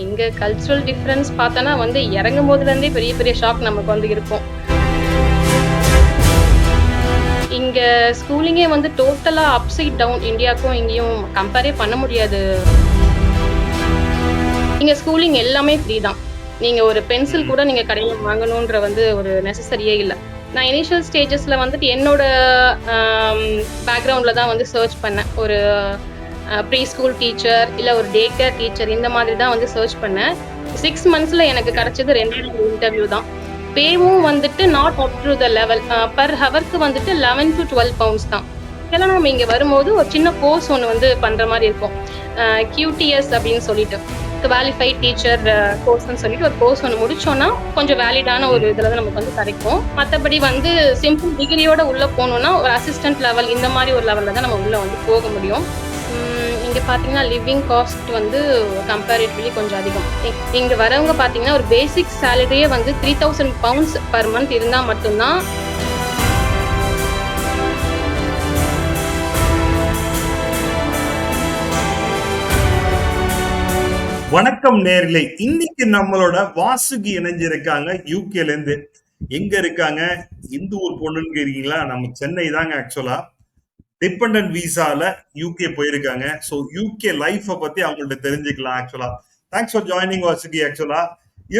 இங்க cultural difference பார்த்தோன்னா வந்து இறங்கும்போதுலேருந்தே பெரிய பெரிய ஷாக் நமக்கு வந்து இருக்கும். இங்க ஸ்கூலிங்கே வந்து டோட்டலா அப்சைட் டவுன் இந்தியாக்கும் இங்கேயும் கம்பேரே பண்ண முடியாது. இங்க ஸ்கூலிங் எல்லாமே ஃப்ரீ தான். நீங்க ஒரு பென்சில் ம். கூட நீங்க கடையில வாங்கணுன்ற வந்து ஒரு நெசசரியே இல்ல. நான் இனிஷியல் ஸ்டேஜஸ்ல வந்துட்டு என்னோட பேக்ரவுண்ட்ல தான் வந்து சர்ச் பண்ணேன். ஒரு ப்ரீ ஸ்கூல் டீச்சர், இல்ல ஒரு டே கேர் டீச்சர் இந்த மாதிரி தான் வந்து சர்ச் பண்ணேன். 6 மந்த்ஸ்ல எனக்கு ஓகே. கிடைச்சது 2 இன்டர்வியூ தான். பேவும் வந்துட்டு not up to the level. Per ஹவர்க்கு வந்துட்டு 11 to 12 பவுண்ட்ஸ் தான். இதெல்லாம் நம்ம இங்க வரும்போது ஒரு சின்ன கோர்ஸ் ஒண்ணு வந்து பண்ற மாரி இருக்கும். QTS அப்படின்னு சொல்லிட்டு. குவாலிஃபைட் டீச்சர் கோர்ஸ்ன்னு சொல்லிட்டு ஒரு கோர்ஸ் ஒண்ணு முடிச்சோம்னா, கொஞ்சம் வேலிடான ஒரு ம். இதுல தான் நமக்கு வந்து கிடைக்கும். மத்தபடி வந்து சிம்பிள் டிகிரியோட உள்ள போணும்னா, ஒரு அசிஸ்டன்ட் லெவல் இந்த மாரி ஒரு லெவல்ல தான் நம்ம உள்ள வந்து போக முடியும். இங்க பார்த்தீங்கன்னா, லிவிங் காஸ்ட் வந்து கம்பேரிட்டிவ்லி கொஞ்சம் அதிகம். இங்க வரவங்க பார்த்தீங்கன்னா, ஒரு பேசிக் சேலரியே வந்து 3000 பவுண்ட்ஸ் பெர் மந்த் இருந்தா மட்டும் தான் வணக்கம் நேர்களே. இன்னைக்கு நம்மளோட வாசுகி இணைஞ்சிருக்காங்க யூகேல இருந்து. எங்க இருக்காங்க? இந்த ஊர் பொண்ணுன்னு கேக்குறீங்களா? நம்ம சென்னை தாங்க ஆக்சுவலா. டிபெண்டன்ட் விசால யூகே போயிருக்காங்க. சோ யூகே லைஃப பத்தி அவங்கள்ட்ட தெரிஞ்சுக்கலாம் ஆக்சுவலா. தேங்க்ஸ் ஃபார் ஜாயினிங் வாசுகி ஆக்சுவலா.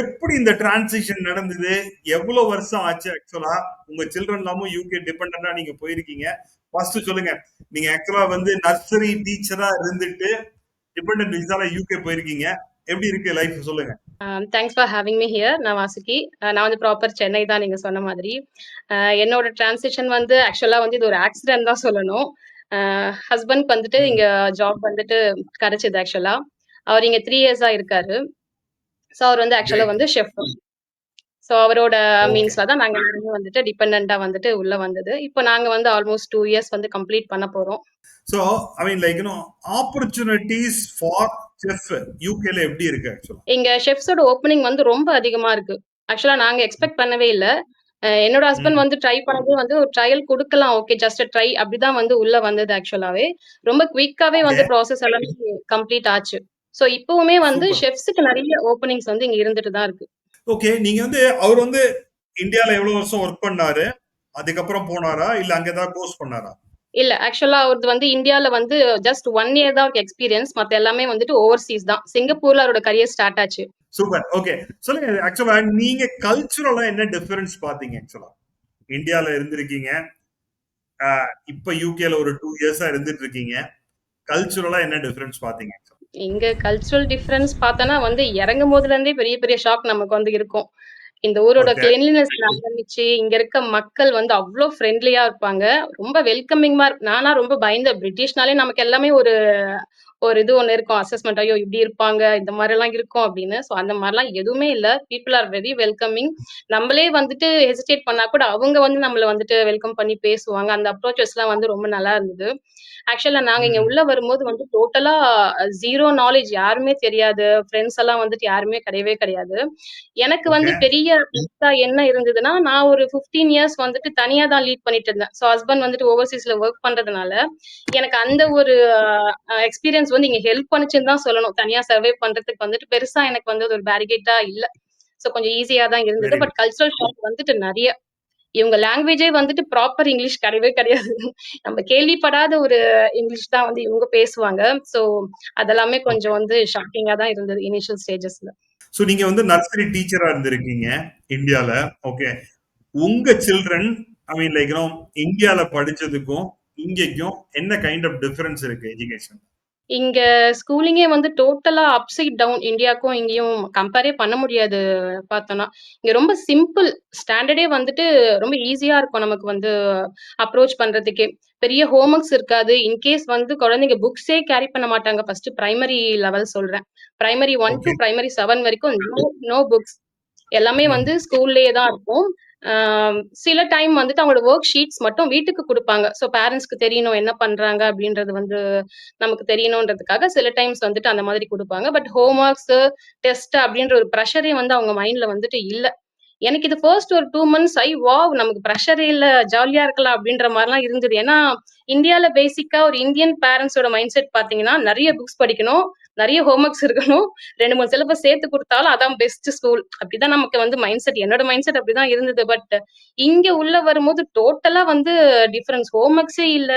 எப்படி இந்த டிரான்சிஷன் நடந்தது? எவ்வளவு வருஷம் ஆச்சு ஆக்சுவலா? உங்க சில்ட்ரன் எல்லாமும் யூகே டிபெண்டன்டா நீங்க போயிருக்கீங்க. ஃபர்ஸ்ட் சொல்லுங்க. நீங்க ஆக்சுவலா வந்து நர்சரி டீச்சரா இருந்துட்டு டிபெண்டன்ட் விசால யூகே போயிருக்கீங்க. எப்படி இருக்கு லைஃப் சொல்லுங்க. Thanks for having me here. நான் வாசுகி. நான் வந்து ப்ராப்பர் சென்னை தான் நீங்க சொன்ன மாதிரி. என்னோட டிரான்சிஷன் வந்து ஆக்சுவலா வந்து இது ஒரு ஆக்சிடென்ட் தான் சொல்லணும். ஹஸ்பண்ட்க்கு வந்துட்டு ம். இங்க ஜாப் வந்துட்டு கிடைச்சது ஆக்சுவலா. அவர் இங்க 3 இயர்ஸா இருக்காரு. ஸோ அவர் வந்து ஆக்சுவலா கிரேட். வந்து ஷெஃப். ஸோ அவரோட ஓகே. மீன்ஸ்ல தான் நாங்க எல்லாருமே வந்துட்டு டிபெண்டன்ட்டா வந்துட்டு உள்ள வந்தது. இப்போ நாங்க வந்து ஆல்மோஸ்ட் 2 இயர்ஸ் வந்து கம்ப்ளீட் பண்ண போறோம். So I mean like opportunities for chef யூகேல எப்படி இருக்கு ஆக்சுவலா? இங்க ஷெஃப்ஸோட ஓப்பனிங் வந்து ரொம்ப அதிகமா இருக்கு. ஆக்சுவலா நாங்க எக்ஸ்பெக்ட் பண்ணவே இல்ல. என்னோட ஹஸ்பண்ட் ம். வந்து ட்ரை பண்ணது வந்து ஒரு ட்ரையல் குடுக்கலாம். ஓகே ஜஸ்ட் அ ட்ரை அப்படிதான் வந்து உள்ள வந்தது ஆக்சுவலாவே. ரொம்ப குயிக்காவே ஓகே. வந்து ப்ராசஸ் எல்லாமே கம்ப்ளீட் ஆச்சு. ஸோ இப்பவுமே வந்து சூப்பர். ஷெஃப்ஸுக்கு நெறைய ஓப்பனிங்ஸ் வந்து இங்க இருந்துட்டு தான் இருக்கு. ஓகே. நீங்க வந்து அவர் வந்து இந்தியால எவ்வளவு வருஷம் ஒர்க் பண்ணாரு? அதுக்கப்புறம் போனாரா? இல்ல அங்க ஏதாவது கோர்ஸ் பண்ணாரா? இல்ல ஆக்சுவலா அவரது வந்து இந்தியால வந்து ஜஸ்ட் 1 இயர் தான் அவருக்கு எக்ஸ்பீரியன்ஸ். மத்த எல்லாமே வந்துட்டு ஓவர்சீஸ் தான். சிங்கப்பூர்ல அவரோட கரியர் ஸ்டார்ட் ஆச்சு. சூப்பர். ஓகே. சொல்லுங்க ஆக்சுவலா நீங்க கல்ச்சுரலா என்ன டிஃபரன்ஸ் பாத்தீங்க ஆக்சுவலா? இந்தியால இருந்திருக்கீங்க. இப்ப யூகேல ஒரு 2 இயர்ஸா இருந்துட்டு இருக்கீங்க. கல்ச்சுரலா என்ன டிஃபரன்ஸ் பாத்தீங்க? இங்க கல்ச்சுரல் டிஃபரன்ஸ் பார்த்தோன்னா வந்து இறங்கும்போதுலேருந்தே பெரிய பெரிய ஷாக் நமக்கு வந்து இருக்கும். இந்த ஊரோட ஓகே. கிளீன்லினஸ்ல ஆரம்பிச்சு, இங்க இருக்க மக்கள் வந்து அவ்ளோ ஃப்ரெண்ட்லியா இருப்பாங்க. ரொம்ப வெல்கமிங்கா நானா ரொம்ப பயந்தேன். பிரிட்டிஷ்னாலே நமக்கு எல்லாமே ஒரு ஒரு இது ஒண்ணு இருக்கும். அசஸ்மென்ட் ஐயோ! இப்படி இருப்பாங்க, இந்த மாரிலாம் இருக்கும் அப்படின்னு. ஸோ அந்த மாரிலாம் எதுவுமே இல்ல. People are very welcoming. நம்மளே வந்துட்டு ஹெசிடேட் பண்ணா கூட அவங்க வந்து நம்மள வந்துட்டு வெல்கம் பண்ணி பேசுவாங்க. அந்த அப்ரோச்சஸ்லாம் வந்து ரொம்ப நல்லா இருந்தது. ஆக்சுவலா நாங்க இங்க ம். உள்ள வரும்போது வந்து டோட்டலா 0 நாலேட்ஜ் யாருமே தெரியாது. ஃப்ரெண்ட்ஸ் எல்லாம் வந்துட்டு யாருமே கிடையவே கிடையாது. எனக்கு வந்து ஓகே. பெரிய ப்ளஸ்ஸா என்ன இருந்ததுன்னா, நான் ஒரு 15 இயர்ஸ் வந்துட்டு தனியா தான் லீட் பண்ணிட்டு இருந்தேன். ஸோ ஹஸ்பண்ட் வந்துட்டு ஓவர்சீஸ்ல வொர்க் பண்றதுனால, எனக்கு அந்த ஒரு எக்ஸ்பீரியன்ஸ் வந்து இங்க ஹெல்ப் பண்ணுச்சுன்னு தான் சொல்லணும். தனியா சர்வை பண்றதுக்கு வந்துட்டு பெருசா எனக்கு வந்து அது ஒரு பேரிகேட்டா இல்ல. ஸோ கொஞ்சம் ஈஸியா தான் இருந்தது. Very but good. Cultural shock வந்துட்டு நெறைய. இவங்க லாங்குவேஜே வந்துட்டு ப்ராப்பர் இங்கிலீஷ் கிடையவே கிடையாது. நம்ம கேள்விப்படாத ஒரு இங்கிலீஷ் தான் வந்து இவங்க பேசுவாங்க. ஸோ அதெல்லாமே ஓகே. கொஞ்சம் வந்து ஷாக்கிங்கா தான் இருந்தது இனிஷியல் ஸ்டேஜஸ்ல. சோ நீங்க வந்து நர்சரி டீச்சரா இருந்திருக்கீங்க இந்தியால. ஓகே. உங்க சில்ட்ரன் ஐ மீன் லைக் இந்தியால படிச்சதுக்கும் இங்கேக்கும் என்ன கைண்ட் ஆஃப் டிஃபரன்ஸ் இருக்கு எஜுகேஷன்? இங்க ஸ்கூலிங்கே வந்து டோட்டலா அப்சைட் டவுன் இந்தியாக்கும் இங்கேயும் கம்பேரே பண்ண முடியாது பார்த்தோம்னா. இங்க ரொம்ப சிம்பிள். ஸ்டாண்டர்டே வந்துட்டு ரொம்ப ஈஸியா இருக்கும் நமக்கு வந்து அப்ரோச் பண்றதுக்கே. பெரிய ஹோம் ஒர்க்ஸ் இருக்காது. இன்கேஸ் வந்து குழந்தைங்க புக்ஸே கேரி பண்ண மாட்டாங்க. ஃபர்ஸ்ட் பிரைமரி லெவல் சொல்றேன். Primary 1 to okay. பிரைமரி 7 வரைக்கும் நோ புக்ஸ். எல்லாமே வந்து ம். ஸ்கூல்லயே தான் இருக்கும். சில டைம் வந்துட்டு அவங்களோட வொர்க் ஷீட்ஸ் மட்டும் வீட்டுக்கு குடுப்பாங்க. ஸோ பேரண்ட்ஸ்க்கு தெரியணும் என்ன பண்றாங்க அப்படின்றது வந்து நமக்கு தெரியணுன்றதுக்காக சில டைம்ஸ் வந்துட்டு அந்த மாதிரி குடுப்பாங்க. பட் ஹோம் ஒர்க்ஸு, டெஸ்ட் அப்படின்ற ஒரு பிரஷரே வந்து அவங்க மைண்ட்ல வந்துட்டு இல்ல. எனக்கு இது ஃபர்ஸ்ட் ஒரு 2 மந்த்ஸ் வாவ்! நமக்கு பிரஷரே இல்ல. ஜாலியா இருக்கலாம் அப்படின்ற மாரிலாம் இருந்தது. ஏன்னா, இந்தியால பேசிக்கா ஒரு இந்தியன் பேரண்ட்ஸோட மைண்ட் செட் பார்த்தீங்கன்னா, நெறைய புக்ஸ் படிக்கணும். நிறைய ஹோம்ஒர்க்ஸ் இருக்கணும். 2, 3 சிலபஸ் சேர்த்து குடுத்தாலும் அதான் பெஸ்ட் ஸ்கூல். அப்படிதான் நமக்கு வந்து மைண்ட் செட். என்னோட மைண்ட் செட் அப்படிதான் இருந்தது. பட் இங்க உள்ள வரும்போது டோட்டலா வந்து டிஃபரன்ஸ். ஹோம்ஒர்க்ஸே இல்ல.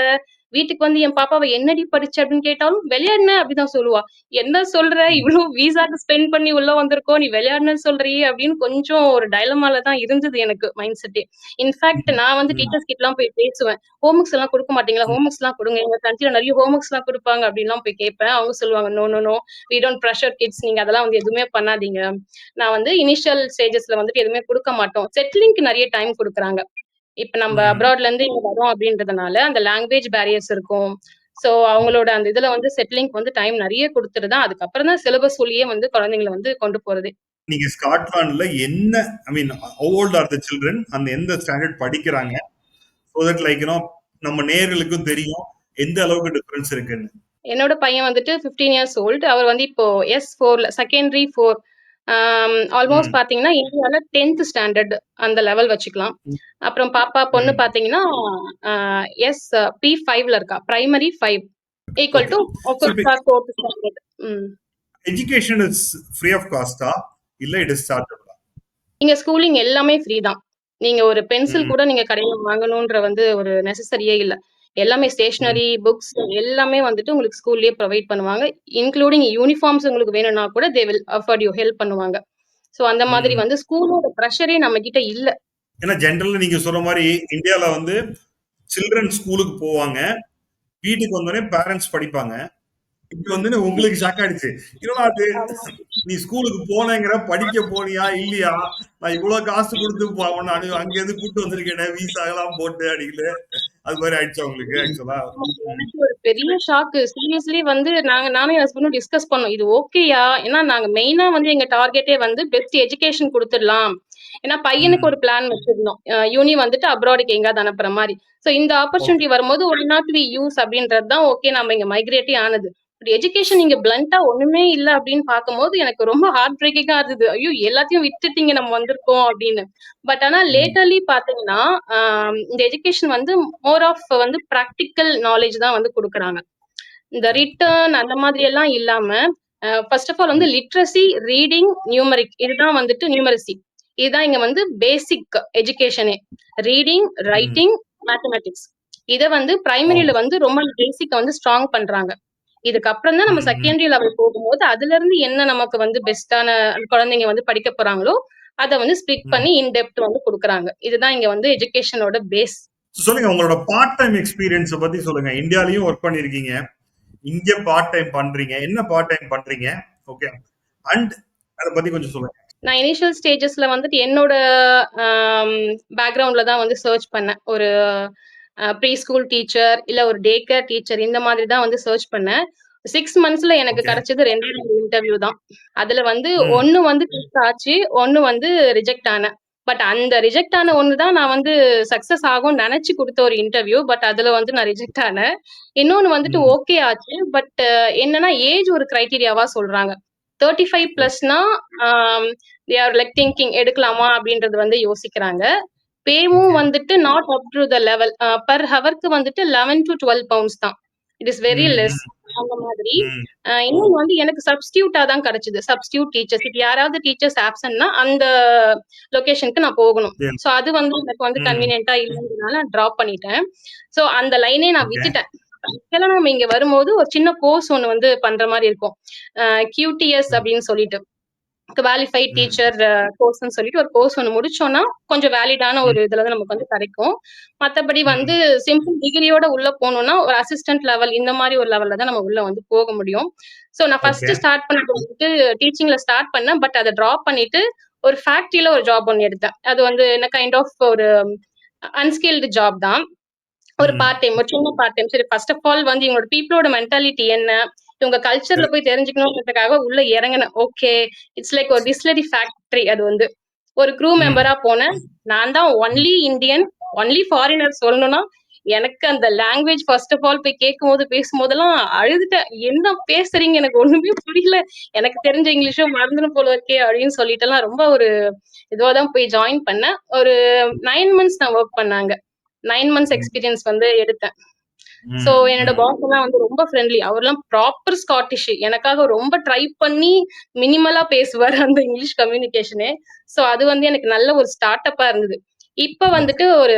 வீட்டுக்கு வந்து என் பாப்பாவ "என்னடி படிச்ச?" அப்படின்னு கேட்டாலும், "விளையாடினேன்" அப்படிதான் சொல்லுவா. "என்ன சொல்ற? இவ்ளோ விசாக்கு ஸ்பெண்ட் பண்ணி உள்ள வந்திருக்கோம். நீ விளையாடினேன்னு சொல்றியே!" அப்படின்னு கொஞ்சம் ஒரு டயலமால தான் இருந்தது எனக்கு மைண்ட் செட்டே. இன்ஃபாக்ட் நான் வந்து டீச்சர்ஸ் கிட்டலாம் போய் பேசுவேன். "ஹோம்ஒர்க்ஸ் எல்லாம் குடுக்க மாட்டீங்களா? ஹோம்ஒர்க்ஸ்லாம் குடுங்க. எங்க கண்ட்ரில நெறைய ஹோம்ஒர்க்ஸ்லாம் குடுப்பாங்க." அப்படின்லாம் போய் கேட்பேன். அவங்க சொல்லுவாங்க, "no, no, no. We don't pressure kids. நீங்க அதெல்லாம் வந்து எதுவுமே பண்ணாதீங்க. நான் வந்து இனிஷியல் ஸ்டேஜஸ்ல வந்துட்டு எதுவுமே குடுக்க மாட்டோம்." செட்டிலிங்க்கு நெறைய டைம் குடுக்குறாங்க. இப்ப நம்ம அப்ராட்ல இருந்து இங்க வரோம் அப்படின்றதுனால, அந்த லாங்குவேஜ் பேரியர்ஸ் இருக்கும். சோ அவங்களோட அந்த இதுல வந்து செட்டிலிங்க்கு வந்து டைம் நெறைய குடுத்துட்டு தான், அதுக்கப்புறம் தான் சிலபஸ் உள்ளயே வந்து குழந்தைங்கள வந்து கொண்டு போறதே. நீங்க ஸ்காட்லாண்ட்ல என்ன, I mean how old are the children, அந்த எந்த ஸ்டாண்டர்ட் படிக்கிறாங்க, சோ தட் லைக் நம்ம நேயர்களுக்கும் தெரியும் எந்த அளவுக்கு டிஃபரன்ஸ் இருக்குன்னு. என்னோட பையன் வந்துட்டு 15 இயர்ஸ் ஓல்ட். அவர் வந்து இப்போ S4ல செகண்டரி 4 ஆல்மோஸ்ட் ம். பார்த்தீங்கன்னா, இந்தியால 10த் ஸ்டாண்டர்ட் அந்த லெவல் வச்சுக்கலாம். ம். அப்புறம் பாப்பா, பொண்ணு ம். பார்த்தீங்கன்னா, அ எஸ் P5ல இருக்கா. Primary 5 equal okay. To so இப்ப 5th or 4th standard. Hmm. Education is free of காஸ்டா? இல்ல இட் இஸ் சார்ஜபிளா? இங்க ஸ்கூலிங் எல்லாமே ஃப்ரீ தான். நீங்க ஒரு பென்சில் ம். கூட நீங்க கடையில வாங்கணுன்ற வந்து ஒரு நெசசரியே இல்ல. எல்லாமே ம். ஸ்டேஷனரி, புக்ஸ் எல்லாமே வந்துட்டு உங்களுக்கு ஸ்கூல்லயே ப்ரொவைட் பண்ணுவாங்க. இன்க்ளூடிங் யூனிஃபார்ம்ஸ் உங்களுக்கு வேணும்னா கூட they will afford you help பண்ணுவாங்க. சோ அந்த மாதிரி ம். வந்து ஸ்கூலோட பிரஷரே நம்ம கிட்ட இல்ல. ஏன்னா ஜெனரலா நீங்க சொல்ற மாரி இந்தியால வந்து சில்ட்ரன் ஸ்கூலுக்கு போவாங்க. வீட்டுக்கு வந்தோனே பேரண்ட்ஸ் படிப்பாங்க. இங்க வந்து உங்களுக்கு ஷாக் ஆயிடுச்சு. என்னடா அது, ஆமா. நீ ஸ்கூலுக்கு போனேங்கிற, படிக்க போனியா இல்லையா? நான் இவ்வளவு காசு குடுத்து உன்ன அங்க இருந்து கூட்டு வந்திருக்கேனே விசா எல்லாம் போட்டு அப்படின்னு. அது மாதிரி ஆயிடுச்சா உங்களுக்கு ஆக்சுவலா? எனக்கு ஒரு பெரிய ஷாக்கு. சீரியஸ்லி வந்து நானும் என் ஹஸ்பண்டும் டிஸ்கஸ் பண்ணோம். இது ஓகேயா? ஏன்னா நாங்க மெயினா வந்து எங்க டார்கெட்டே வந்து பெஸ்ட் எஜுகேஷன் குடுத்துடலாம். ஏன்னா பையனுக்கு ம். ஒரு பிளான் வச்சிருந்தோம். யூனி வந்துட்டு அப்ராடுக்கு எங்கேயாவது அனுப்புற மாரி. சோ இந்த ஓகே. ஆப்பர்ச்சுனிட்டி வரும்போது ஒய் நாட் வி யூஸ் அப்படின்றது தான் ஓகே நம்ம இங்க மைக்ரேட்டே ஆனது. பட் எஜுகேஷன் இங்க பிளன்ட்டா ஒண்ணுமே இல்ல அப்படின்னு பார்க்கும்போது எனக்கு ரொம்ப ஹார்ட் பிரேக்கிங்கா இருந்தது. ஐயோ! எல்லாத்தையும் விட்டுட்டு இங்க நம்ம வந்திருக்கோம் அப்படின்னு. பட் ஆனா ம். லேட்டர்லி பார்த்தீங்கன்னா, இந்த எஜுகேஷன் வந்து மோர் ஆஃப் வந்து பிராக்டிகல் நாலேட்ஜ் தான் வந்து குடுக்குறாங்க. இந்த ரிட்டர்ன் அந்த மாதிரி எல்லாம் இல்லாம, ஃபர்ஸ்ட் ஆஃப் ஆல் வந்து லிட்ரசி, ரீடிங், நியூமரிக் இதுதான் வந்துட்டு நியூமரசி. இதுதான் இங்க வந்து பேசிக் எஜுகேஷனே. ரீடிங், ம். Writing, mathematics. இத வந்து ஓ. பிரைமரில வந்து ரொம்ப பேசிக்க வந்து ஸ்ட்ராங் பண்றாங்க. இதுக்கப்புறம் தான் நம்ம ம். ம். செகண்டரி லெவல் போகும்போது, அதுலருந்து என்ன நமக்கு வந்து பெஸ்ட்டான குழந்தைங்க வந்து படிக்க போறாங்களோ, அத வந்து ஸ்ப்ளிட் ம். பண்ணி இன் டெப்த் வந்து குடுக்குறாங்க. இதுதான் இங்க வந்து எஜுகேஷனோட பேஸ். சொல்லுங்க உங்களோட பார்ட் டைம் எக்ஸ்பீரியன்ஸ பத்தி சொல்லுங்க. இந்தியாலயும் ஒர்க் பண்ணிருக்கீங்க. இங்க பார்ட் டைம் பண்றீங்க. என்ன பார்ட் டைம் பண்றீங்க? ஓகே. அண்ட் அத பத்தி கொஞ்சம் சொல்லுங்க. நான் இனிஷியல் ஸ்டேஜஸ்ல வந்துட்டு என்னோட ஆம், பேக்ரவுண்ட்ல தான் வந்து சர்ச் பண்ணேன். ஒரு ப்ரீ ஸ்கூல் டீச்சர், இல்ல ஒரு டே கேர் டீச்சர் இந்த மாதிரி தான் வந்து சர்ச் பண்ணேன். 6 மந்த்ஸ்ல எனக்கு ஓகே. கிடைச்சது 2 இன்டர்வியூ தான். அதுல வந்து ம். 1 வந்து கிளிக் ஆச்சு, 1 வந்து ரிஜெக்ட் ஆனேன். பட் அந்த ரிஜெக்ட் ஆன 1 தான் நான் வந்து சக்சஸ் ஆகும்னு நெனச்சு குடுத்த ஒரு இன்டர்வியூ. பட் அதுல வந்து நான் ரிஜெக்ட் ஆனேன். இன்னொன்னு வந்துட்டு ம். ஓகே ஆச்சு. பட் என்னன்னா ஏஜ் ஒரு கிரைட்டீரியாவா சொல்றாங்க. 35 ஓ. பிளஸ்னா ஆம், தே ஆர் லைக் திங்கிங் எடுக்கலாமா அப்படின்றது வந்து யோசிக்கிறாங்க. பேவும் ஓகே. வந்துட்டு not up to the level. Per ஹவர்க்கு வந்துட்டு 11 டூ 12 பவுண்ட்ஸ் தான். It is very hmm. Less. Hmm. அந்த மாதிரி. ம். இன்னொன்னு வந்து எனக்கு சப்ஸ்டியூட்டா தான் கிடைச்சது. Substitute teachers. இப்ப யாராவது டீச்சர்ஸ் ஆப்சென்ட்னா அந்த லொகேஷனுக்கு நான் போகணும். தேல் சோ அது வந்து எனக்கு வந்து ம். கன்வீனியன்ட்டா இல்லன்றதுனால நான் டிராப் பண்ணிட்டேன். சோ அந்த லைனே நான் ஓகே. விட்டுட்டேன். ஆக்சுவலா நம்ம இங்க வரும்போது ஒரு சின்ன கோர்ஸ் ஒண்ணு வந்து பண்ற மாரி இருக்கும். QTS ம். அப்படின்னு சொல்லிட்டு. குவாலிஃபைட் ம். டீச்சர் கோர்ஸ்ன்னு சொல்லிட்டு ஒரு கோர்ஸ் ஒண்ணு முடிச்சோம்னா, கொஞ்சம் வேலிடான ம். ஒரு இதுல தான் நமக்கு வந்து கிடைக்கும். மத்தபடி வந்து ம். சிம்பிள் டிகிரியோட உள்ள போணும்னா, ஒரு அசிஸ்டன்ட் லெவல் இந்த மாரி ஒரு லெவல்ல தான் நம்ம உள்ள வந்து போக முடியும். சோ நான் ஓகே. ஃபர்ஸ்ட் ஸ்டார்ட் பண்ணது வந்துட்டு டீச்சிங்ல ஸ்டார்ட் பண்ணேன். பட் அத டிராப் பண்ணிட்டு ஒரு ஃபேக்டரில ஒரு ஜாப் ஒண்ணு எடுத்தேன். அது வந்து என்ன கைண்ட் ஆஃப் ஒரு அன்ஸ்கில்டு ஜாப் தான். ஒரு ம். பார்ட் டைம், ஒரு சின்ன பார்ட் டைம். சரி ஃபர்ஸ்ட் ஆஃப் ஆல் வந்து இவங்களோட பீப்பிளோட மென்டாலிட்டி என்ன? இவங்க கல்ச்சர்ல சரி. போய் தெரிஞ்சுக்கணும்ன்றதுக்காக உள்ள இறங்குனேன். ஓகே. இட்ஸ் லைக் ஒரு டிஸ்டிலரி ஃபேக்டரி அது வந்து. ஒரு க்ரூ ம். மெம்பரா போனேன். நான் தான் ம். ஒன்லி இந்தியன், ஒன்லி ஃபாரினர் சொல்லணும்னா, எனக்கு அந்த லாங்குவேஜ் ஃபர்ஸ்ட் ஆஃப் ஆல் போய் கேட்கும்போது, பேசும்போதெல்லாம் அழுதுட்டேன். என்ன பேசுறீங்க? எனக்கு ஒண்ணுமே புரியல. எனக்கு தெரிஞ்ச இங்கிலீஷும் மறந்துரும் போல இருக்கே! அப்படின்னு சொல்லிட்டுலாம் ரொம்ப ஒரு இதுவா தான் போய் ஜாயின் பண்ணேன். ஒரு 9 மந்த்ஸ் நான் வொர்க் பண்ணேங்க. 9 மந்த்ஸ் ம். எக்ஸ்பீரியன்ஸ் வந்து எடுத்தேன். சோ ம், என்னோட ம். பாஸ் எல்லாம் வந்து ரொம்ப ஃப்ரெண்ட்லி. அவர்லாம் ப்ராப்பர் ஸ்காட்டிஷ். எனக்காக ரொம்ப ட்ரை பண்ணி மினிமலா பேசுவாரு அந்த இங்கிலீஷ் கம்யூனிகேஷனே. சோ அது வந்து எனக்கு நல்ல ஒரு ஸ்டார்ட் அப்பா இருந்தது. இப்ப ஓகே. வந்துட்டு ஒரு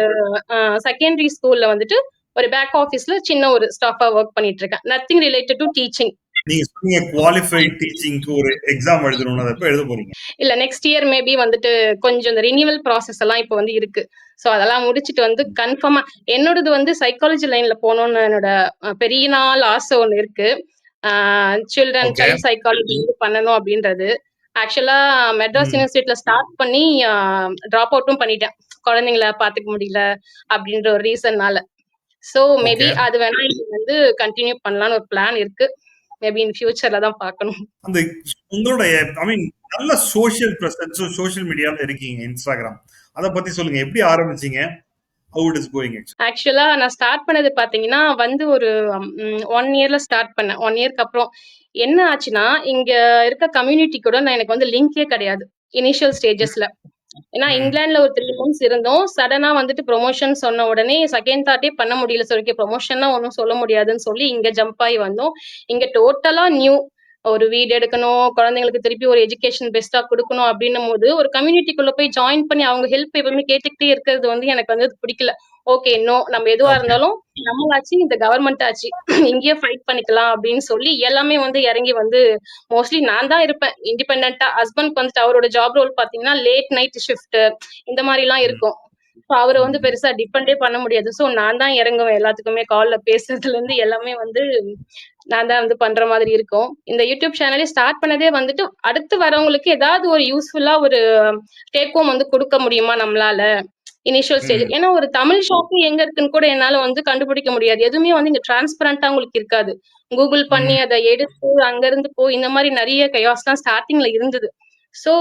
செகண்டரி ஸ்கூல்ல வந்துட்டு ஒரு பேக் ஆஃபீஸ்ல சின்ன ஒரு ஸ்டாஃபா ஒர்க் பண்ணிட்டு இருக்கேன். Nothing related to teaching. நீங்க சொன்னீங்க குவாலிஃபைட் டீச்சிங்க்கு ஒரு எக்ஸாம் எழுதணும்னு. அத எப்ப எழுத போறீங்க? இல்ல நெக்ஸ்ட் இயர் மேபி வந்துட்டு கொஞ்சம் இந்த ரினிவல் ப்ராசஸ் எல்லாம் இப்ப வந்து இருக்கு. சோ அதெல்லாம் முடிச்சுட்டு வந்து கன்ஃபார்மா என்னோடது வந்து சைக்காலஜி லைன்ல போகணும்னு என்னோட பெரிய நாள் ஆசை ஒண்ணு இருக்கு. Children okay. சைல்ட் சைக்காலஜி வந்து பண்ணணும் அப்படின்றது. ஆக்சுவலா மெட்ராஸ் ம். யூனிவர்சிட்டியில ஸ்டார்ட் பண்ணி டிராப் அவுட்டும் பண்ணிட்டேன். குழந்தைங்கள பாத்துக்க முடியல அப்படின்ற ஒரு ரீசன்னால. So maybe okay. அது வேணா இப்ப வந்து கண்டினியூ பண்ணலாம்னு ஒரு பிளான் இருக்கு. மேபி இன் ஃபியூச்சர்ல தான் பார்க்கணும். அந்த உங்களுடைய ஐ மீன் நல்ல சோசியல் பிரசன்ஸும் சோசியல் மீடியால இருக்கீங்க Instagram. அத பத்தி சொல்லுங்க. எப்படி ஆரம்பிச்சீங்க? How it is going actually? ஆக்சுவலா நான் ஸ்டார்ட் பண்ணது பாத்தீங்கன்னா வந்து ஒரு 1 இயர்ல ஸ்டார்ட் பண்ணேன். 1 இயர்க்கு அப்புறம் என்ன ஆச்சுன்னா, இங்க இருக்க கம்யூனிட்டி கூட எனக்கு வந்து லிங்கே கிடையாது. இனிஷியல் ம், ஸ்டேஜஸ்ல. ஏன்னா ம், இங்கிலாந்துல ஒரு 3 மந்த்ஸ் இருந்தோம். சடனா வந்துட்டு ப்ரொமோஷன் சொன்ன உடனே செகண்ட் தாட்டே பண்ண முடியல. சரி ஓகே ப்ரொமோஷன்னா ஒண்ணும் சொல்ல முடியாதுன்னு சொல்லி இங்க ஜம்ப் ஆயி வந்தோம். இங்க டோட்டலா நியூ. ஒரு வீடு எடுக்கணும், குழந்தைங்களுக்கு திருப்பி ஒரு எஜுகேஷன் பெஸ்ட்டா குடுக்கணும் அப்டின்னும்போது, ஒரு கம்யூனிட்டிக்குள்ள போய் ஜாயின் பண்ணி அவங்க ஹெல்ப் எப்பவுமே கேட்டுக்கிட்டே இருக்கிறது வந்து எனக்கு வந்து பிடிக்கல. ஓகே நோ நம்ம எதுவா ஓகே. இருந்தாலும் நம்மளாச்சு, இந்த கவர்ன்மெண்ட் ஆச்சு. இங்கேயே ஃபைட் பண்ணிக்கலாம் அப்டின்னு சொல்லி எல்லாமே வந்து இறங்கி வந்து மோஸ்ட்லி நான் தான் இருப்பேன். இண்டிபெண்டன்ட்டா ஹஸ்பண்ட்க்கு வந்துட்டு அவரோட ஜாப் ரோல் பார்த்தீங்கன்னா, லேட் நைட் ஷிஃப்ட் இந்த மாரிலாம் ம், இருக்கும். ஸோ அவர வந்து ம். பெருசா டிபெண்டே பண்ண முடியாது. ஸோ நான் தான் இறங்குவேன் எல்லாத்துக்குமே கால்ல பேசுறதுலருந்து எல்லாமே வந்து நான் தான் வந்து பண்ற மாதிரி இருக்கும். இந்த யூடியூப் சேனலே ஸ்டார்ட் பண்ணதே வந்துட்டு, அடுத்து வரவங்களுக்கு ஏதாவது ஒரு யூஸ்ஃபுல்லா ஒரு டேக் ஹோம் வந்து குடுக்க முடியுமா நம்மளால? Initial stage. ம், ஏன்னா ஒரு தமிழ் ஷாப்பு எங்க இருக்குன்னு கூட என்னால வந்து கண்டுபிடிக்க முடியாது. எதுவுமே வந்து இங்க டிரான்ஸ்பரண்டா உங்களுக்கு இருக்காது. கூகுள் பண்ணி ம், அத எடுத்து அங்கருந்து இந்த மாரி நெறைய கயாஸ்லாம் ஸ்டார்ட்டிங்ல இருந்தது. ஸோ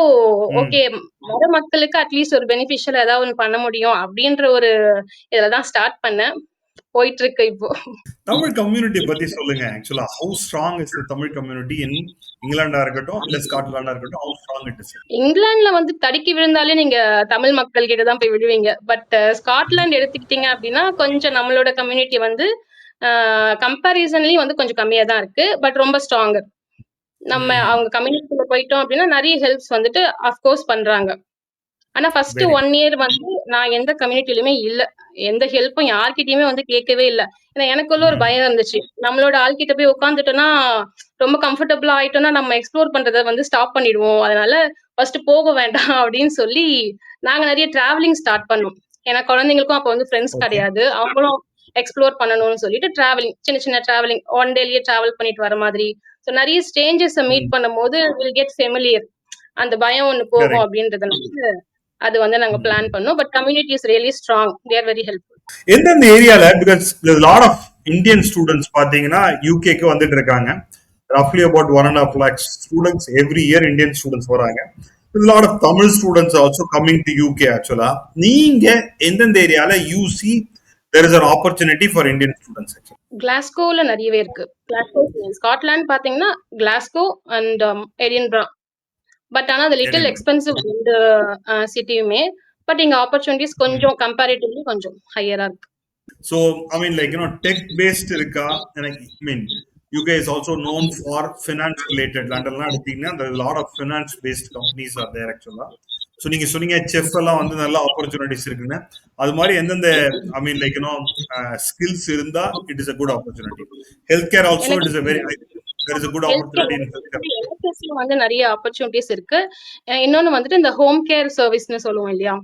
ம். ஓகே வர மக்களுக்கு அட்லீஸ்ட் ஒரு பெனிஃபிஷியல் ஏதாவது ஒண்ணு பண்ண முடியும் அப்டின்ற ஒரு இதுல தான் ஸ்டார்ட் பண்ணேன். போயிட்டு இருக்கு இப்போ. தமிழ் கம்யூனிட்டி பத்தி சொல்லுங்க. ஆக்சுவலா how strong is the Tamil community in இங்கிலாண்டா இருக்கட்டும், இல்ல ஸ்காட்லாண்டா இருக்கட்டும், ஹவ் ஸ்ட்ராங் இட் இஸ்? இங்கிலாந்துல வந்து தடுக்கி விழுந்தாலே நீங்க தமிழ் மக்கள் கிட்ட தான் போய் விழுவீங்க. பட் ஸ்காட்லாந்து எடுத்துக்கிட்டீங்க அப்டின்னா, கொஞ்சம் நம்மளோட கம்யூனிட்டி வந்து கம்பேரிசன்லயும் வந்து கொஞ்சம் கம்மியா தான் இருக்கு. பட் ரொம்ப ஸ்ட்ராங்கர். நம்ம ம். அவங்க கம்யூனிட்டிக்குள்ள போயிட்டோம் அப்டின்னா, நெறைய ஹெல்ப்ஸ் வந்துட்டு அஃப்கோர்ஸ் பண்றாங்க. ஆனா ஃபர்ஸ்ட் வெரி 1 இயர் வந்து நான் எந்த கம்யூனிட்டிலயுமே இல்ல. எந்த ஹெல்ப்பும் யார்கிட்டயுமே வந்து கேட்கவே இல்ல. ஏன்னா எனக்குள்ள ஒரு ம். பயம் இருந்துச்சு. நம்மளோட ஆள்கிட்ட போய் உட்கார்ந்துட்டோம்னா, ரொம்ப கம்ஃபர்டபுளா ஆயிட்டோம்னா, நம்ம எக்ஸ்ப்ளோர் பண்றத வந்து ஸ்டாப் பண்ணிடுவோம். அதனால ஃபர்ஸ்ட் போக வேண்டாம் அப்படின்னு சொல்லி, நாங்க நெறைய டிராவலிங் ஸ்டார்ட் பண்ணோம். ஏன்னா குழந்தைங்களுக்கும் அப்ப வந்து ஃப்ரெண்ட்ஸ் ஓகே. கிடையாது. அவங்களும் எக்ஸ்ப்ளோர் பண்ணணும்னு சொல்லிட்டு டிராவலிங் சின்ன சின்ன டிராவலிங் 1 டேலயே டிராவல் பண்ணிட்டு வர மாதிரி. ஸோ நெறைய ஸ்ட்ரேஞ்சர்ஸ மீட் ம். பண்ணும்போது வில் கெட் ஃபெமிலியர். அந்த பயம் ஒண்ணு போகும் கரெக்ட். அப்படின்றதுனால அது வந்து நாங்க பிளான் ம். பண்ணோம். But community is really strong. They are very helpful. எந்தெந்த ஏரியால because lot of Indian students பாத்தீங்கன்னா யூகேக்கு வந்துட்டு இருக்காங்க. ரஃப்லி about 1.5 lakhs students every year Indian students வராங்க. Lot of Tamil students also coming to UK ஆக்சுவலா. நீங்க எந்தெந்த ஏரியால you see there is an opportunity for Indian students actually? கிளாஸ்கோல நிறையவே இருக்கு. கிளாஸ்கோ ஸ்காட்லாந்து பாத்தீங்கன்னா கிளாஸ்கோ அண்ட் எடின்பரா. பட் ஆனா அது லிட்டில் Edinburgh. எக்ஸ்பென்சிவ் இந்த சிட்டியுமே. பட் இங்க ஆப்பர்ச்சுனிட்டிஸ் Mm. கொஞ்சம் கம்பேரிட்டிவ்லி கொஞ்சம் ஹையரா இருக்கு. So, I mean, like, tech based irka, and I mean, UK is also known for finance related. London, there's a lot of finance based companies are there actually. So நீங்க சொன்னீங்க chef எல்லாம் வந்து நல்ல opportunities இருக்குன்னு. அது மாதிரி எந்தெந்த I mean like skills இருந்தா it is a good opportunity. Health care also எனக்கு it is a very there is a good health care opportunity in healthcare. NHSல வந்து நிறைய ஆப்பர்ச்சுனிட்டிஸ் இருக்கு. இன்னொன்னு வந்துட்டு இந்த ஹோம் கேர் சர்வீஸ்னு சொல்லுவோம் இல்லையா?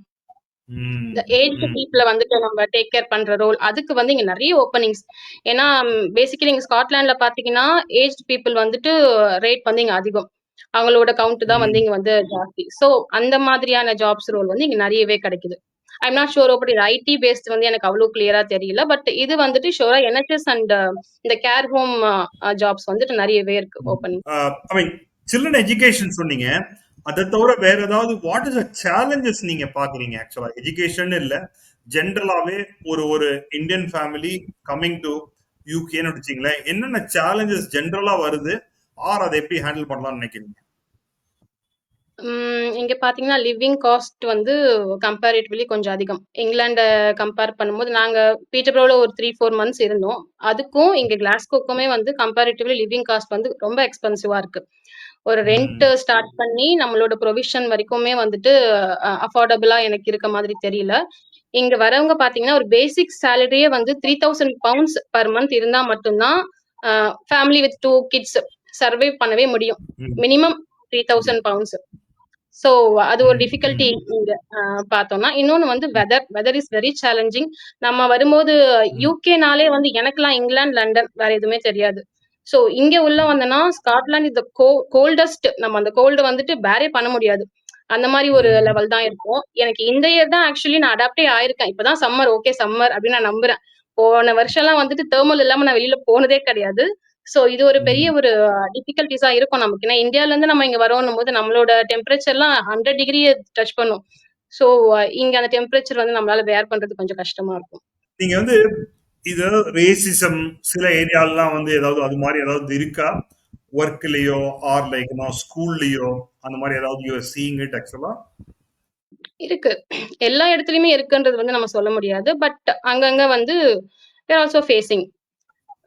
இந்த ம், ஏஜ்டு ம், பீப்புள வந்துட்டு நம்ம டேக் கேர் பண்ற ரோல் அதுக்கு வந்து இங்க நிறைய ஓப்பனிங்ஸ். ஏன்னா பேசிக்கலி இங்க ஸ்காட்லாந்துல பாத்தீங்கன்னா ஏஜ்டு பீப்புள் வந்துட்டு ரேட் வந்து இங்க அதிகம். அவங்களோட கவுண்ட் தான் வந்து ம், இங்க வந்து ஜாஸ்தி. சோ அந்த மாதிரியான ஜாப்ஸ் ரோல் வந்து இங்க நிறையவே கிடைக்குது. ஐம் நாட் ஷூர் அப்படி ஐடி பேஸ்ட் வந்து எனக்கு அவ்வளவு கிளியரா தெரியல. பட் இது வந்துட்டு ஷூரா NHS அண்ட் இந்த கேர் ஹோம் ஜாப்ஸ் வந்துட்டு நிறையவே இருக்கு ஓப்பனிங். ஐ மீன் சில்ட்ரன் எஜுகேஷன் சொன்னீங்க. அதை தவிர வேற ஏதாவது வாட் இஸ் சேலஞ்சஸ் நீங்க பாக்குறீங்க? ஆக்சுவலா எஜுகேஷன் இல்ல, ஜென்ரலாவே ஒரு ஒரு இந்தியன் ஃபேமிலி கம்மிங் டு யூகேன்னு வச்சுங்களேன், என்னென்ன சேலஞ்சஸ் ஜென்ரலா வருது, ஆர் அதை எப்படி ஹேண்டில் பண்ணலாம்னு நினைக்கிறீங்க? இங்க பார்த்தீங்கன்னா, லிவிங் காஸ்ட் வந்து கம்பேரிட்டிவ்லி கொஞ்சம் அதிகம். இங்கிலாண்ட கம்பேர் பண்ணும்போது நாங்க பீட்டர்பரோல ஒரு 3, 4 மந்த்ஸ் இருந்தோம். அதுக்கும் இங்க கிளாஸ்கோக்குமே வந்து கம்பேரிட்டிவ்லி லிவிங் காஸ்ட் வந்து ரொம்ப எக்ஸ்பென்சிவா இருக்கு. ஒரு ரெண்ட் ம். ஸ்டார்ட் பண்ணி நம்மளோட ப்ரொவிஷன் வரைக்குமே வந்துட்டு அஃபோர்டபுளா எனக்கு இருக்க மாதிரி தெரியல. இங்க வரவங்க பார்த்தீங்கன்னா, ஒரு பேசிக் சேலரியே வந்து £3000 பெர் மந்த் இருந்தா மட்டும் தான் ஃபேமிலி வித் 2 கிட்ஸ் சர்வைவ் பண்ணவே முடியும். ம். மினிமம் ம். £3000. ஸோ அது ஒரு ம். டிஃபிகல்ட்டி ம். இங்க பார்த்தோம்னா. இன்னொன்னு வந்து வெதர் இஸ் வெரி சேலஞ்சிங். நம்ம வரும்போது ம். யுகேனாலே வந்து எனக்கெல்லாம் இங்கிலாந்து, லண்டன் வேற எதுவுமே தெரியாது. ஸோ இங்க உள்ள வந்தேன்னா, ஸ்காட்லாந்து இஸ் த கோல்டஸ்ட். நம்ம அந்த கோல்ட வந்துட்டு பேரே பண்ண முடியாது. அந்த மாரி ஒரு ம். லெவல் தான் இருக்கும். எனக்கு இந்த இயர் தான் ஆக்சுவலி நான் அடாப்டே ஆயிருக்கேன். இப்பதான் சம்மர் ஓகே சம்மர் அப்படின்னு நான் நம்புறேன். போன வருஷம்லாம் வந்துட்டு தெர்மல் இல்லாம நான் வெளியில போனதே கிடையாது. சோ இது ஒரு பெரிய ம். ஒரு டிஃபிகல்டீஸா இருக்கும் நமக்கு. ஏன்னா இந்தியால இருந்து நம்ம இங்க வரோம்னும் போது நம்மளோட டெம்பரேச்சர்லாம் 100 டிகிரிய டச் பண்ணும். சோ இங்க அந்த டெம்பரேச்சர் வந்து நம்மளால பேர் பண்றது கொஞ்சம் கஷ்டமா இருக்கும். நீங்க வந்து இது ரேசிசம் சில ஏரியாலாம் வந்து ஏதாவது அது மாதிரி ஏதாவது இருக்கா? ஒர்க்லயோ ஆர் லைக் ஸ்கூல்லயோ அந்த மாதிரி ஏதாவது யூ ஆர் சீயிங் இட் ஆக்சுவலா? இருக்கு. எல்லா இடத்துலயுமே இருக்குன்றது வந்து நம்ம சொல்ல முடியாது. பட் அங்கங்க வந்து வி ஆர் ஆல்சோ ஃபேசிங்.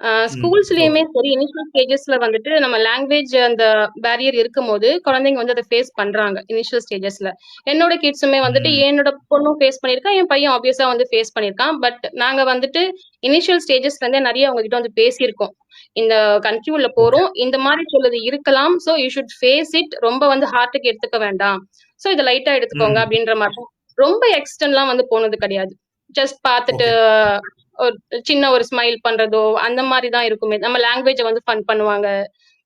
ம். ஸ்கூல்ஸ்லயுமே ஓகே. சரி, இனிஷியல் ஸ்டேஜஸ்ல வந்துட்டு நம்ம லாங்குவேஜ் அந்த பேரியர் இருக்கும்போது, குழந்தைங்க வந்து அத ஃபேஸ் பண்றாங்க, இனிஷியல் ஸ்டேஜஸ்ல. என்னோட கிட்ஸுமே வந்துட்டு ம். என்னோட பொண்ணும் ஃபேஸ் பண்ணியிருக்கா. என் பையன் ஆப்வியஸா வந்து ஃபேஸ் பண்ணியிருக்கான். பட் நாங்க வந்துட்டு இனிஷியல் ஸ்டேஜஸ்ல இருந்தே நெறைய அவங்க கிட்ட வந்து பேசியிருக்கோம். இந்த கண்ட்ரி உள்ள ஓகே. போறோம். இந்த மாரி சிலது இருக்கலாம். So you should face it. ரொம்ப வந்து ஹார்ட்க்கு எடுத்துக்க வேண்டாம். சோ இத லைட்டா எடுத்துக்கோங்க ம். அப்படின்ற மாரி. ரொம்ப எக்ஸ்டென்ட்லாம் வந்து போனது கிடையாது. ஜஸ்ட் பார்த்துட்டு ஓகே. ஒரு சின்ன ஒரு ஸ்மைல் பண்றதோ, அந்த மாரி தான் இருக்குமே. நம்ம லாங்குவேஜ வந்து ஃபன் பண்ணுவாங்க.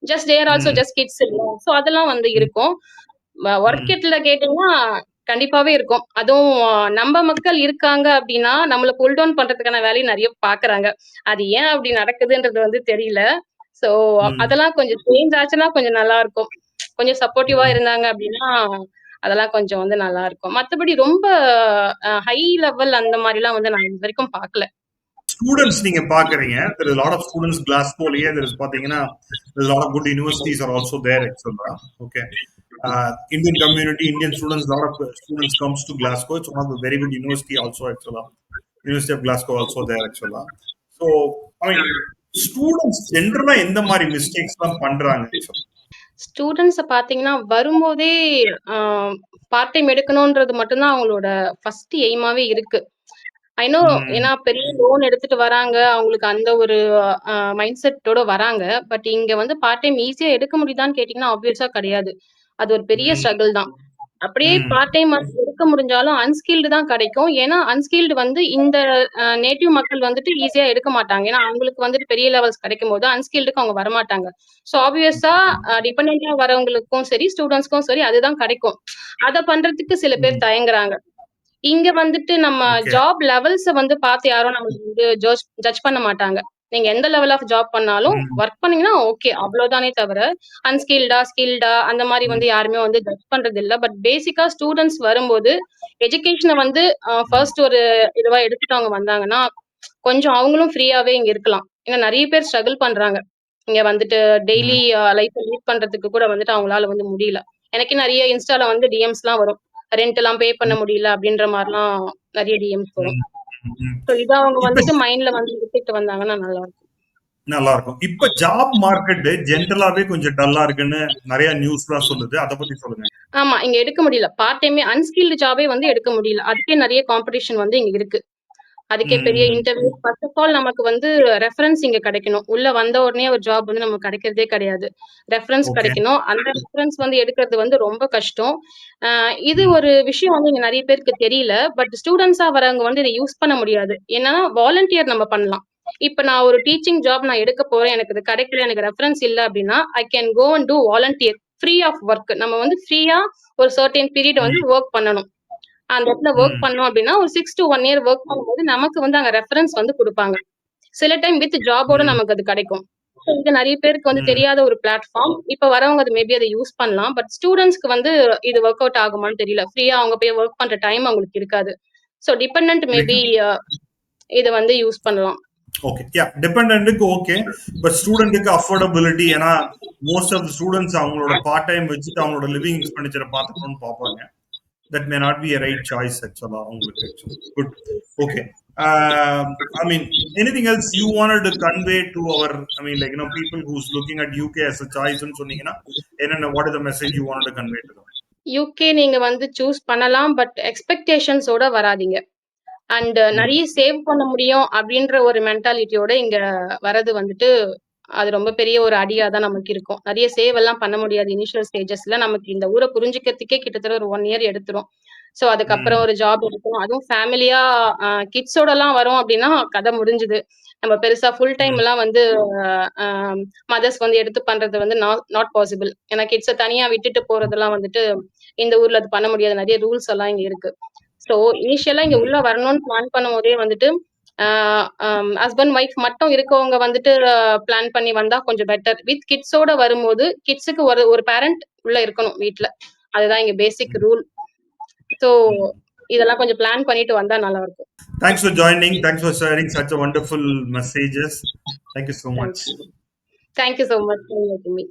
ஜஸ்ட் தே ஆர் ஆல்சோ ம். ஜஸ்ட் கிட்ஸ் இல்ல. சோ அதெல்லாம் வந்து ம். இருக்கும். ஒர்க் ம். எட்ல கேட்டீங்கன்னா, கண்டிப்பாவே இருக்கும். அதுவும் நம்ம மக்கள் இருக்காங்க அப்டின்னா, நம்மள புல் டவுன் பண்றதுக்கான வேலைய நெறைய பாக்குறாங்க. அது ஏன் அப்டி நடக்குதுன்றது வந்து தெரியல. சோ ம். அதெல்லாம் கொஞ்சம் சேஞ்ச் ஆச்சுன்னா கொஞ்சம் நல்லா இருக்கும். கொஞ்சம் சப்போர்ட்டிவா ம். இருந்தாங்க அப்டின்னா, அதெல்லாம் கொஞ்சம் வந்து நல்லா இருக்கும். மத்தபடி ரொம்ப ஹை லெவல் அந்த மாரிலாம் வந்து நான் இதுவரைக்கும் பாக்கல. ஸ்டூடண்ட்ஸ் நீங்க பார்க்குறீங்க. There is a lot of students Glasgowலயே there is பார்த்தீங்கன்னா, there is a lot of good universities are also there actually. Okay. Indian community, Indian students, lot of students comes to Glasgow. It's one of the very good university also actually. University of Glasgow also there actually. So, I mean, students ஜென்ரலா எந்த மாரி மிஸ்டேக்ஸ்லாம் பண்றாங்க actually? Students பார்த்தீங்கன்னா, வரும்போதே a part time எடுக்கணுன்றது மட்டும் தான் அவங்களோட first எய்மாவே இருக்கு. ஐ நோ ம். ஏன்னா பெரிய லோன் எடுத்துட்டு வராங்க. அவங்களுக்கு அந்த ஒரு மைண்ட் செட்டோட வராங்க. பட் இங்க வந்து பார்ட் டைம் ஈஸியா எடுக்க முடியுதான்னு கேட்டீங்கன்னா, ஆப்வியஸா கிடையாது. அது ஒரு பெரிய ம். ஸ்ட்ரகிள் தான். அப்படியே ம். பார்ட் டைம் ஒர்க் எடுக்க முடிஞ்சாலும் அன்ஸ்கில்டு தான் கிடைக்கும். ஏன்னா, அன்ஸ்கில்டு வந்து இந்த நேட்டிவ் மக்கள் வந்துட்டு ஈஸியா எடுக்க மாட்டாங்க. ஏன்னா, அவங்களுக்கு வந்துட்டு பெரிய லெவல்ஸ் கிடைக்கும்போது, அன்ஸ்கில்டுக்கு அவங்க வரமாட்டாங்க. ஸோ ஆப்வியஸா டிபெண்டன்ட்டா வரவங்களுக்கும் சரி, ஸ்டூடண்ட்ஸ்க்கும் சரி அதுதான் கிடைக்கும். அத பண்றதுக்கு சில பேர் ம். தயங்குறாங்க. இங்க வந்துட்டு நம்ம ஓகே. ஜாப் லெவல்ஸ வந்து பார்த்து யாரும் நம்மளுக்கு வந்து ஜட்ஜ் பண்ண மாட்டாங்க. நீங்க எந்த லெவல் ஆஃப் ஜாப் பண்ணாலும் ம். ஒர்க் பண்ணீங்கன்னா ஓகே. அவ்வளோதானே தவிர, அன்ஸ்கில்டா, ஸ்கில்டா அந்த மாரி ம். வந்து யாருமே வந்து ஜட்ஜ் பண்றது இல்ல. பட் பேசிக்கா ஸ்டூடண்ட்ஸ் வரும்போது, எஜுகேஷன வந்து ம். ஃபர்ஸ்ட் ஒரு இதுவா எடுத்துட்டு அவங்க வந்தாங்கன்னா, கொஞ்சம் அவங்களும் ஃப்ரீயாவே இங்க இருக்கலாம். ஏன்னா நெறைய பேர் ஸ்ட்ரகிள் பண்றாங்க. இங்க வந்துட்டு ம். டெய்லி லைஃப்ப லீட் பண்றதுக்கு கூட வந்துட்டு அவங்களால வந்து முடியல. எனக்கே நெறைய இன்ஸ்டால வந்து டிஎம்ஸ்லாம் வரும். ரென்ட்லாம் பே பண்ண ம். முடியல அப்படின்ற மாரிலாம் நெறைய டிஎம்ஸ் வரும். ம். ம். ஸோ இத அவங்க இப்ப வந்துட்டு மைண்ட்ல வந்து எடுத்துட்டு வந்தாங்கன்னா நல்லாருக்கும். நல்லா இருக்கும். இப்ப ஜாப் மார்க்கெட் ஜென்ரலாவே கொஞ்சம் டல்லா இருக்குன்னு நெறைய நியூஸ்லாம் சொல்லுது. அத பத்தி சொல்லுங்க. ஆமா, இங்க எடுக்க முடியல. பார்ட் டைமே அன்ஸ்கில்டு ஜாபே வந்து எடுக்க முடியல. அதுக்கே நெறைய காம்படிஷன் வந்து இங்க இருக்கு. அதுக்கே பெரிய ம். இன்டர்வியூ ஃபர்ஸ்ட் ஆஃப் ஆல் நமக்கு வந்து ரெஃபரன்ஸ் இங்க கிடைக்கணும். உள்ள வந்த உடனே ஒரு ஜாப் வந்து நமக்கு கிடைக்கிறதே கிடையாது. Reference okay. கிடைக்கணும். அந்த ரெஃபரன்ஸ் வந்து எடுக்கிறது வந்து ரொம்ப கஷ்டம். அ இது ம். ஒரு விஷயம் வந்து இங்க நெறைய பேருக்கு தெரியல. பட் ஸ்டூடண்ட்ஸா வரவங்க வந்து இத யூஸ் பண்ண முடியாது. ஏன்னா வாலண்டியர் நம்ம பண்ணலாம். இப்ப நான் ஒரு டீச்சிங் ஜாப் நான் எடுக்க போறேன். எனக்கு இது கிடைக்கல. எனக்கு ரெஃபரன்ஸ் இல்ல அப்டின்னா, I can go and do volunteer. Free of work. நம்ம வந்து ஃப்ரீயா ஒரு சர்டைன் பீரியட் வந்து ம். வொர்க் பண்ணணும். அந்த இடத்துல வொர்க் ம். பண்ணோம் அப்டின்னா, ஒரு 6 டூ 1 இயர் வொர்க் பண்ணும்போது நமக்கு வந்து அங்க ரெஃபரன்ஸ் வந்து குடுப்பாங்க. சில டைம் வித் ஜாபோட ம். நமக்கு அது கிடைக்கும். ஸோ இது நெறைய பேருக்கு வந்து ம். தெரியாத ஒரு பிளாட்ஃபார்ம். இப்ப வரவங்க அது மேபி அத யூஸ் பண்ணலாம். பட் ஸ்டூடண்ட்ஸ்க்கு வந்து இது வொர்க் அவுட் ஆகுமான்னு தெரியல. ஃப்ரீயா அவங்க போய் வொர்க் பண்ற டைம் அவங்களுக்கு இருக்காது. ஸோ டிபெண்டன்ட் லைக் மேபி இத வந்து யூஸ் பண்ணலாம். ஓகே. யா டிபெண்டன்ட்க்கு ஓகே. பட் ஸ்டூடெண்ட்க்கு அஃபோர்டபிலிட்டி ஏன்னா மோஸ்ட் ஆஃப் த ஸ்டூடெண்ட்ஸ் அவங்களோட பார்ட் டைம் வச்சுட்டு அவங்களோட லிவிங் எக்ஸ்பெண்டிச்சரை பார்த்துக்கணும்னு பார்ப்பாங்க. That may not be a right choice actually உங்களுக்கு actually. Good. Okay. I mean, anything else you wanted to convey to our, I mean, like, people who's looking at UK as a choice ன்னு சொன்னீங்கன்னா, என்னென்ன, what is the message you wanted to convey to them? UK நீங்க வந்து choose பண்ணலாம். But எக்ஸ்பெக்டேஷன்ஸோட வராதீங்க. And நெறைய save பண்ண முடியும் அப்படின்ற ஒரு மென்டாலிட்டியோட இங்க வரது வந்துட்டு அது ரொம்ப பெரிய ஒரு அடியா தான் நமக்கு இருக்கும். நெறைய சேவ் எல்லாம் பண்ண முடியாது இனிஷியல் ஸ்டேஜஸ்ல. நமக்கு இந்த ஊர புரிஞ்சுக்கிறதுக்கே கிட்டத்தட்ட ஒரு 1 இயர் எடுத்துரும். சோ அதுக்கப்புறம் ம். ஒரு ஜாப் எடுக்கணும். அதுவும் ஃபேமிலியா கிட்ஸோடலாம் வரோம் அப்படின்னா கதை முடிஞ்சுது. நம்ம பெருசா ஃபுல் டைம் ம். எல்லாம் வந்து அ மதர்ஸ் வந்து எடுத்து பண்றது வந்து நாட் பாசிபிள். ஏன்னா கிட்ஸ தனியா விட்டுட்டு போறதெல்லாம் வந்துட்டு இந்த ஊர்ல அது பண்ண முடியாது. நெறைய ரூல்ஸ் எல்லாம் இங்க இருக்கு. சோ இனிஷியலா இங்க உள்ள ம். வரணும்னு பிளான் பண்ணும்போதே வந்துட்டு ஹஸ்பண்ட் ஒய்ஃப் மட்டும் இருக்கவங்க வந்துட்டு பிளான் பண்ணி வந்தா கொஞ்சம் பெட்டர். வித் கிட்ஸோட வரும்போது கிட்ஸுக்கு ஒரு ஒரு பேரண்ட் உள்ள இருக்கணும் வீட்ல. அதுதான் இங்க பேசிக் ம். ரூல். சோ ம். இதெல்லாம் கொஞ்சம் பிளான் பண்ணிட்டு வந்தா நல்லா இருக்கும். Thanks for joining. Thanks for sharing such a wonderful messages. Thank you so much. Thank you. Thank you so much for meeting me.